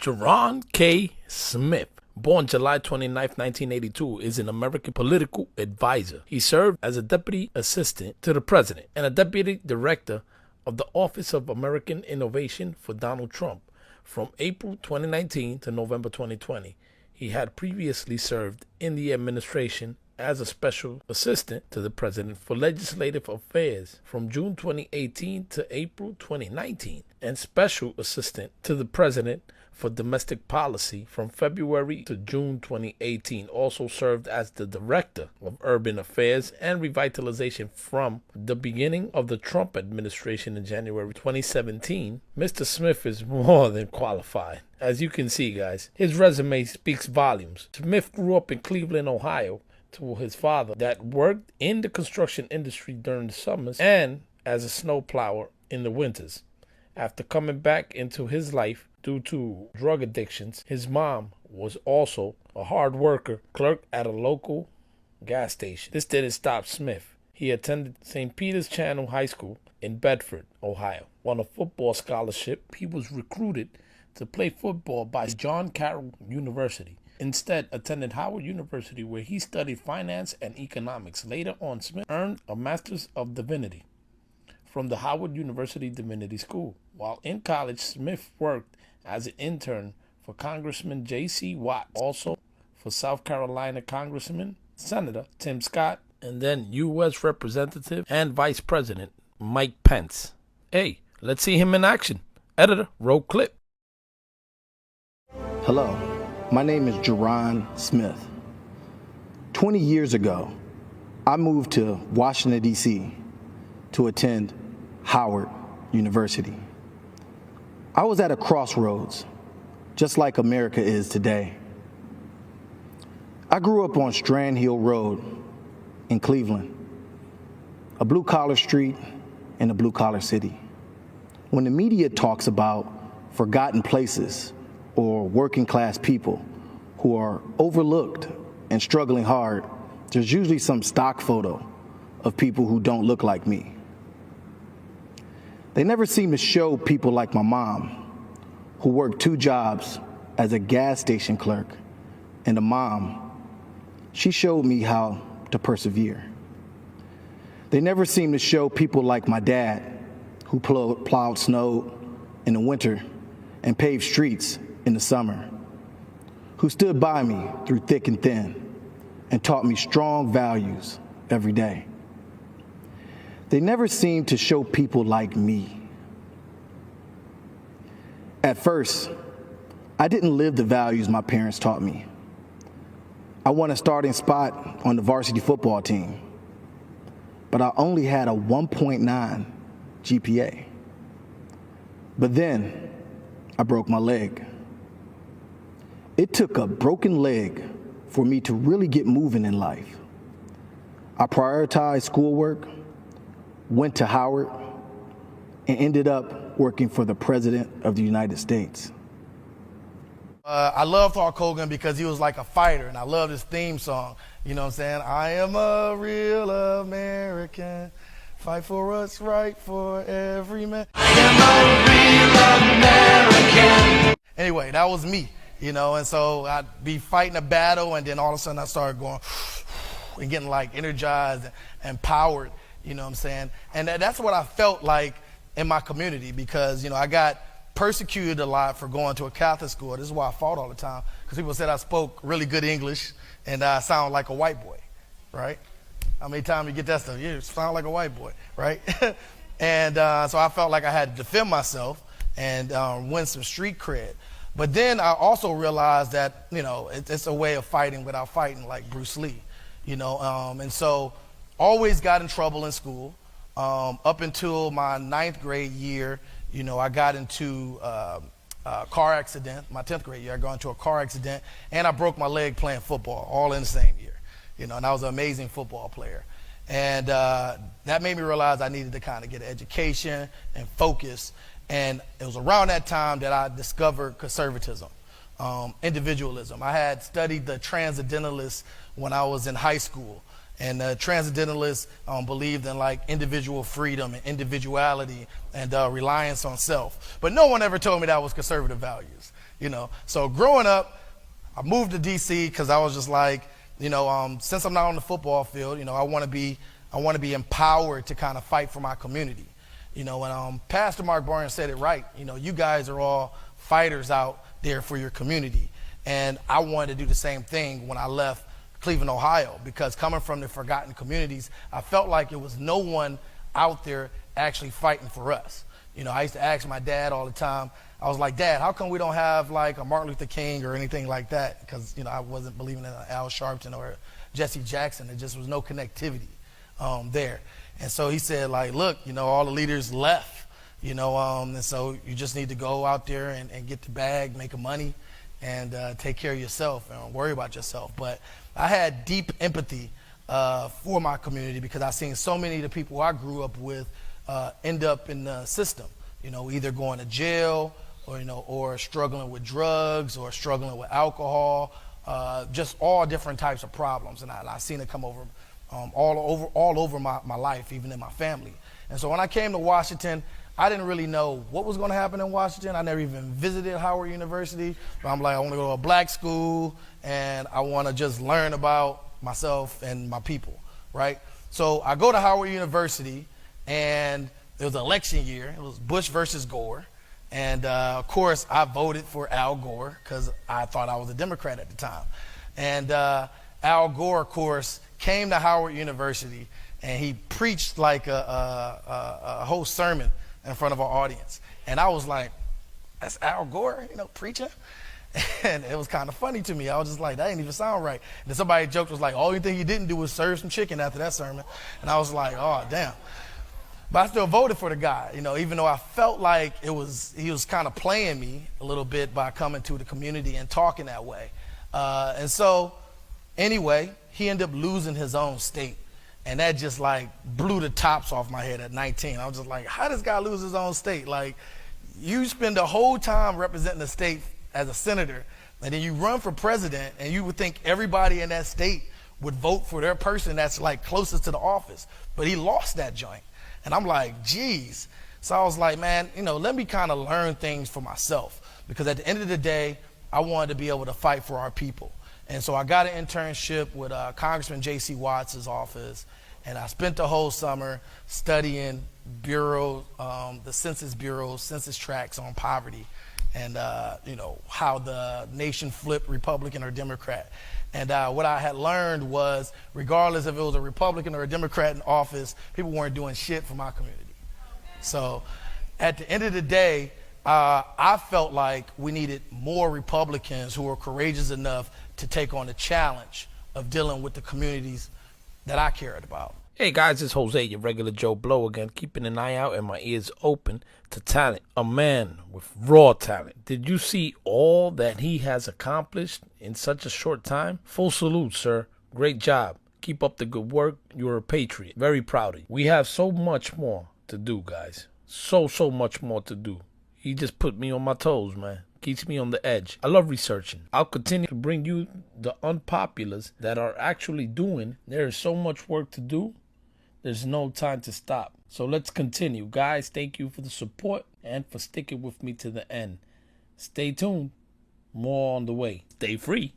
Jerron K. Smith, born July 29, 1982, is an American political advisor. He served as a deputy assistant to the president and a deputy director of the Office of American Innovation for Donald Trump from April 2019 to November 2020. He had previously served in the administration as a special assistant to the president for legislative affairs from June 2018 to April 2019, and special assistant to the president for domestic policy from February to June 2018. Also served as the director of urban affairs and revitalization from the beginning of the Trump administration in January 2017. Mr. Smith is more than qualified. As you can see, guys, his resume speaks volumes. Smith grew up in Cleveland, Ohio, to his father that worked in the construction industry during the summers and as a snowplower in the winters. After coming back into his life due to drug addictions, his mom was also a hard worker, clerk at a local gas station. This didn't stop Smith. He attended St. Peter's Channel High School in Bedford, Ohio. Won a football scholarship. He was recruited to play football by John Carroll University. Instead, attended Howard University, where he studied finance and economics. Later on, Smith earned a Master's of Divinity from the Howard University Divinity School. While in college, Smith worked as an intern for Congressman J.C. Watt, also for South Carolina Congressman, Senator Tim Scott, and then U.S. Representative and Vice President Mike Pence. Hey, let's see him in action. Editor, roll clip. Hello. My name is Jerron Smith. 20 years ago, I moved to Washington, D.C. to attend Howard University. I was at a crossroads, just like America is today. I grew up on Strand Hill Road in Cleveland, a blue-collar street in a blue-collar city. When the media talks about forgotten places or working-class people who are overlooked and struggling hard, there's usually some stock photo of people who don't look like me. They never seem to show people like my mom, who worked 2 jobs as a gas station clerk, and a mom, she showed me how to persevere. They never seem to show people like my dad, who plowed snow in the winter and paved streets in the summer, who stood by me through thick and thin and taught me strong values every day. They never seem to show people like me. At first, I didn't live the values my parents taught me. I won a starting spot on the varsity football team, but I only had a 1.9 GPA. But then I broke my leg. It took a broken leg for me to really get moving in life. I prioritized schoolwork, went to Howard, and ended up working for the President of the United States. I loved Hulk Hogan because he was like a fighter, and I loved his theme song. You know what I'm saying? I am a real American, fight for what's right for every man. I am a real American. Anyway, that was me. You know, and so I'd be fighting a battle, and then all of a sudden I started going and getting like energized and empowered, you know what I'm saying? And that's what I felt like in my community, because, you know, I got persecuted a lot for going to a Catholic school. This is why I fought all the time, because people said I spoke really good English and I sound like a white boy, right? How many times you get that stuff? You sound like a white boy, right? And so I felt like I had to defend myself and win some street cred. But then I also realized that, you know, it's a way of fighting without fighting, like Bruce Lee, you know. And so always got in trouble in school. Up until my 9th grade year, you know, I got into a car accident. My 10th grade year, I got into a car accident, and I broke my leg playing football, all in the same year. You know, and I was an amazing football player. And that made me realize I needed to kind of get an education and focus. And it was around that time that I discovered conservatism, individualism. I had studied the Transcendentalists when I was in high school. And the Transcendentalists believed in like individual freedom and individuality and reliance on self. But no one ever told me that was conservative values. So growing up, I moved to DC because I was just like, since I'm not on the football field, I want to be empowered to kind of fight for my community. And Pastor Mark Barnes said it right. You guys are all fighters out there for your community. And I wanted to do the same thing when I left Cleveland, Ohio, because coming from the forgotten communities, I felt like it was no one out there actually fighting for us. I used to ask my dad all the time. I was like, Dad, how come we don't have like a Martin Luther King or anything like that? Because, I wasn't believing in Al Sharpton or Jesse Jackson. There just was no connectivity there. And so he said, like, look, all the leaders left, and so you just need to go out there and get the bag, make the money, and take care of yourself and don't worry about yourself. But I had deep empathy for my community because I've seen so many of the people I grew up with end up in the system, either going to jail or struggling with drugs or struggling with alcohol, just all different types of problems. And I've seen it come over all over my life, even in my family. And so when I came to Washington, I didn't really know what was going to happen in Washington. I never even visited Howard University. But I'm like, I want to go to a black school, and I want to just learn about myself and my people, right? So I go to Howard University, and it was an election year. It was Bush versus Gore. And, of course, I voted for Al Gore because I thought I was a Democrat at the time. And Al Gore, of course, came to Howard University, and he preached like a whole sermon in front of our audience. And I was like, that's Al Gore, preaching? And it was kind of funny to me. I was just like, that didn't even sound right. And then somebody joked, was like, all you think he didn't do was serve some chicken after that sermon. And I was like, oh, damn. But I still voted for the guy, even though I felt like he was kind of playing me a little bit by coming to the community and talking that way. And so, anyway, he ended up losing his own state. And that just like blew the tops off my head at 19. I was just like, how does this guy lose his own state? Like, you spend the whole time representing the state as a senator, and then you run for president, and you would think everybody in that state would vote for their person that's like closest to the office. But he lost that joint. And I'm like, geez. So I was like, man, let me kind of learn things for myself. Because at the end of the day, I wanted to be able to fight for our people. And so I got an internship with Congressman J.C. Watts' office, and I spent the whole summer studying the Census Bureau's census tracts on poverty and, how the nation flipped Republican or Democrat. And what I had learned was, regardless if it was a Republican or a Democrat in office, people weren't doing shit for my community. So at the end of the day, I felt like we needed more Republicans who were courageous enough to take on the challenge of dealing with the communities that I cared about. Hey guys, it's Jose, your regular Joe Blow again, keeping an eye out and my ears open to talent. A man with raw talent. Did you see all that he has accomplished in such a short time? Full salute, sir. Great job. Keep up the good work. You're a patriot. Very proud of you. We have so much more to do, guys. So much more to do. He just put me on my toes, man. Keeps me on the edge. I love researching. I'll continue to bring you the unpopulars that are actually doing. There is so much work to do. There's no time to stop. So let's continue. Guys, thank you for the support and for sticking with me to the end. Stay tuned. More on the way. Stay free.